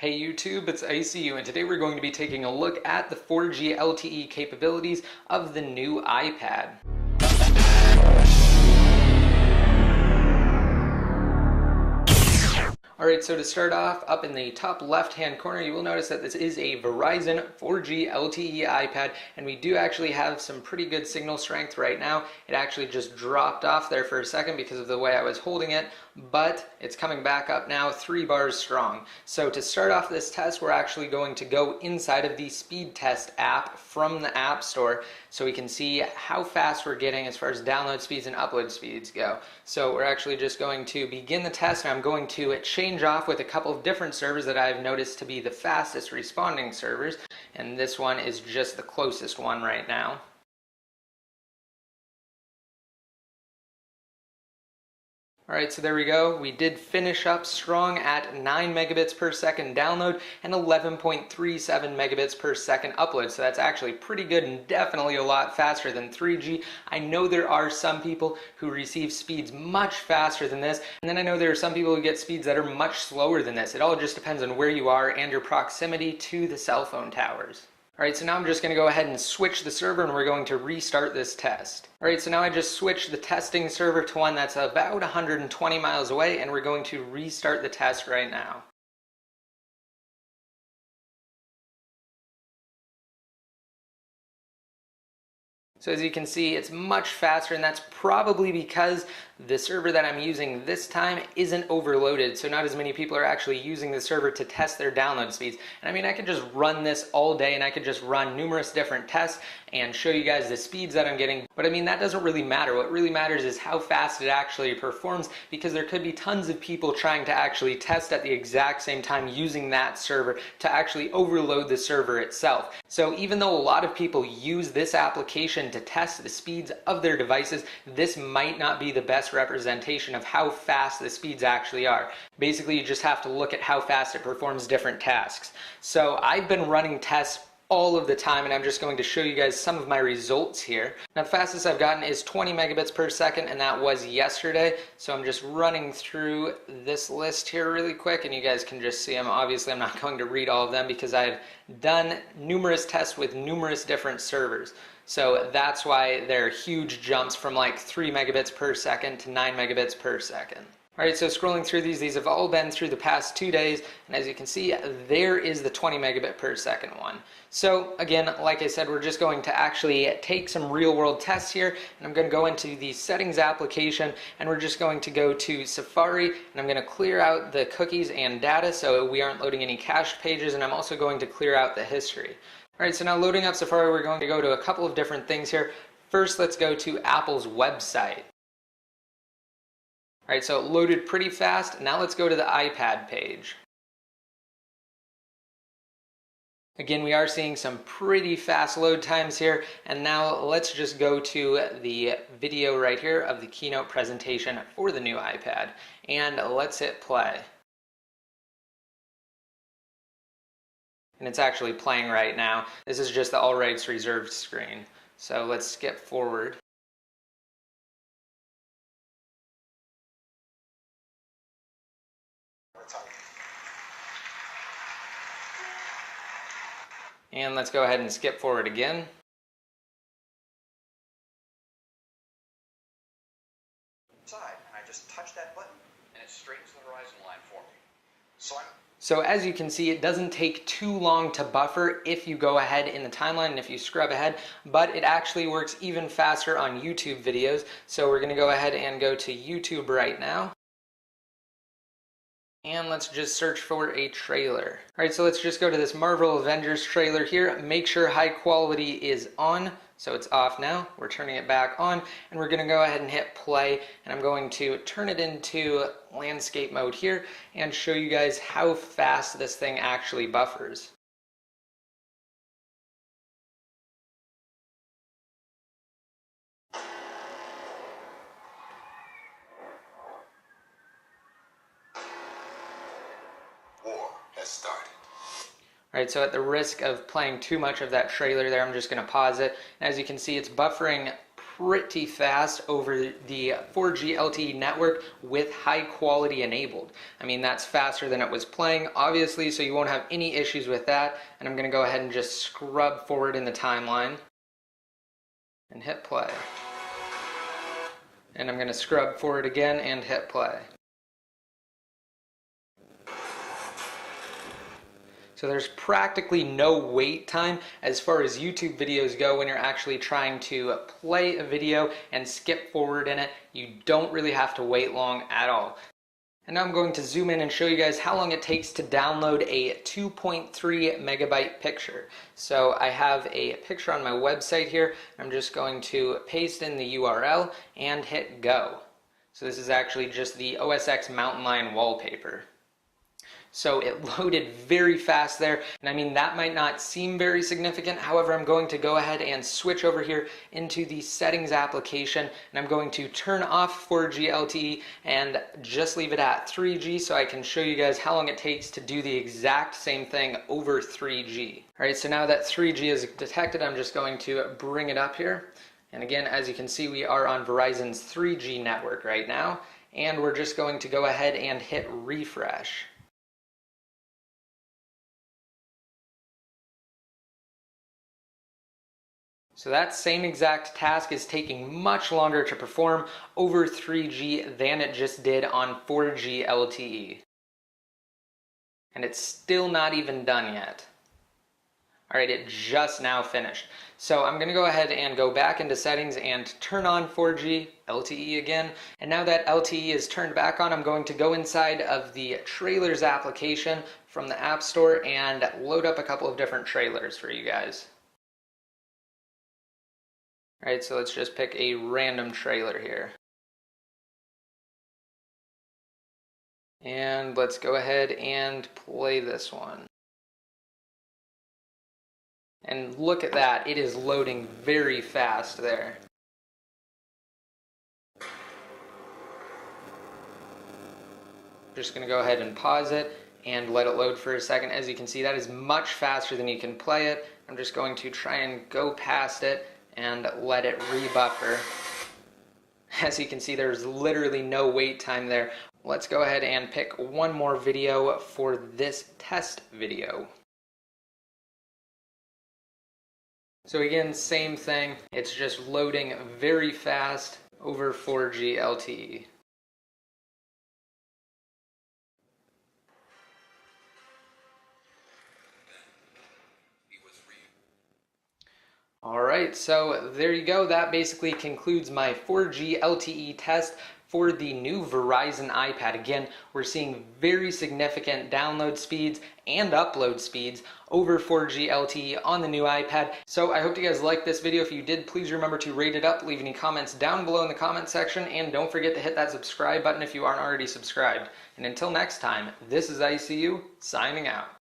Hey YouTube, it's ICU, and today we're going to be taking a look at the 4G LTE capabilities of the new iPad. Alright, so to start off, up in the top left-hand corner, you will notice that this is a Verizon 4G LTE iPad, and we do actually have some pretty good signal strength right now. It actually just dropped off there for a second because of the way I was holding it, but it's coming back up now 3 bars strong. So to start off this test, we're actually going to go inside of the speed test app from the App Store so we can see how fast we're getting as far as download speeds and upload speeds go. So we're actually just going to begin the test, and I'm going to change off with a couple of different servers that I've noticed to be the fastest responding servers, and this one is just the closest one right now. Alright, so there we go. We did finish up strong at 9 megabits per second download and 11.37 megabits per second upload. So that's actually pretty good and definitely a lot faster than 3G. I know there are some people who receive speeds much faster than this, and then I know there are some people who get speeds that are much slower than this. It all just depends on where you are and your proximity to the cell phone towers. Alright, so now I'm just going to go ahead and switch the server, and we're going to restart this test. Alright, so now I just switched the testing server to one that's about 120 miles away, and we're going to restart the test right now. So as you can see, it's much faster, and that's probably because the server that I'm using this time isn't overloaded, so not as many people are actually using the server to test their download speeds. And I mean, I could just run this all day, and I could just run numerous different tests and show you guys the speeds that I'm getting, but I mean, that doesn't really matter. What really matters is how fast it actually performs, because there could be tons of people trying to actually test at the exact same time using that server to actually overload the server itself. So even though a lot of people use this application to test the speeds of their devices, this might not be the best representation of how fast the speeds actually are. Basically, you just have to look at how fast it performs different tasks. So I've been running tests all of the time, and I'm just going to show you guys some of my results here. Now, the fastest I've gotten is 20 megabits per second, and that was yesterday. So I'm just running through this list here really quick, and you guys can just see them. Obviously, I'm not going to read all of them because I've done numerous tests with numerous different servers. So that's why there are huge jumps from like 3 megabits per second to 9 megabits per second. Alright, so scrolling through these have all been through the past 2 days, and as you can see, there is the 20 megabit per second one. So again, like I said, we're just going to actually take some real world tests here, and I'm going to go into the settings application, and we're just going to go to Safari, and I'm going to clear out the cookies and data so we aren't loading any cached pages, and I'm also going to clear out the history. Alright, so now loading up Safari, we're going to go to a couple of different things here. First, let's go to Apple's website. Alright, so it loaded pretty fast. Now let's go to the iPad page. Again, we are seeing some pretty fast load times here, and now let's just go to the video right here of the keynote presentation for the new iPad, and let's hit play. And it's actually playing right now. This is just the all rights reserved screen. So let's skip forward. And let's go ahead and skip forward again. And I just touch that button and it straightens the horizon line for me. So as you can see, it doesn't take too long to buffer if you go ahead in the timeline and if you scrub ahead, but it actually works even faster on YouTube videos. So we're going to go ahead and go to YouTube right now. And let's just search for a trailer. Alright, so let's just go to this Marvel Avengers trailer here. Make sure high quality is on. So it's off now. We're turning it back on, and we're going to go ahead and hit play, and I'm going to turn it into landscape mode here and show you guys how fast this thing actually buffers. War has started. Alright, so at the risk of playing too much of that trailer there, I'm just going to pause it. And as you can see, it's buffering pretty fast over the 4G LTE network with high quality enabled. I mean, that's faster than it was playing, obviously, so you won't have any issues with that. And I'm going to go ahead and just scrub forward in the timeline and hit play. And I'm going to scrub forward again and hit play. So there's practically no wait time as far as YouTube videos go when you're actually trying to play a video and skip forward in it. You don't really have to wait long at all. And now I'm going to zoom in and show you guys how long it takes to download a 2.3 megabyte picture. So I have a picture on my website here. I'm just going to paste in the URL and hit go. So this is actually just the OSX mountain lion wallpaper. So it loaded very fast there, and I mean that might not seem very significant. However, I'm going to go ahead and switch over here into the settings application, and I'm going to turn off 4G LTE and just leave it at 3G so I can show you guys how long it takes to do the exact same thing over 3G. Alright, so now that 3G is detected, I'm just going to bring it up here. And again, as you can see, we are on Verizon's 3G network right now, and we're just going to go ahead and hit refresh. So that same exact task is taking much longer to perform over 3G than it just did on 4G LTE. And it's still not even done yet. Alright, it just now finished. So I'm going to go ahead and go back into settings and turn on 4G LTE again. And now that LTE is turned back on, I'm going to go inside of the trailers application from the App Store and load up a couple of different trailers for you guys. Alright, so let's just pick a random trailer here. And let's go ahead and play this one. And look at that, it is loading very fast there. Just going to go ahead and pause it and let it load for a second. As you can see, that is much faster than you can play it. I'm just going to try and go past it and let it rebuffer. As you can see, there's literally no wait time there. Let's go ahead and pick one more video for this test video. So again, same thing. It's just loading very fast over 4G LTE. Alright, so there you go. That basically concludes my 4G LTE test for the new Verizon iPad. Again, we're seeing very significant download speeds and upload speeds over 4G LTE on the new iPad. So I hope you guys liked this video. If you did, please remember to rate it up, leave any comments down below in the comment section, and don't forget to hit that subscribe button if you aren't already subscribed. And until next time, this is ICU, signing out.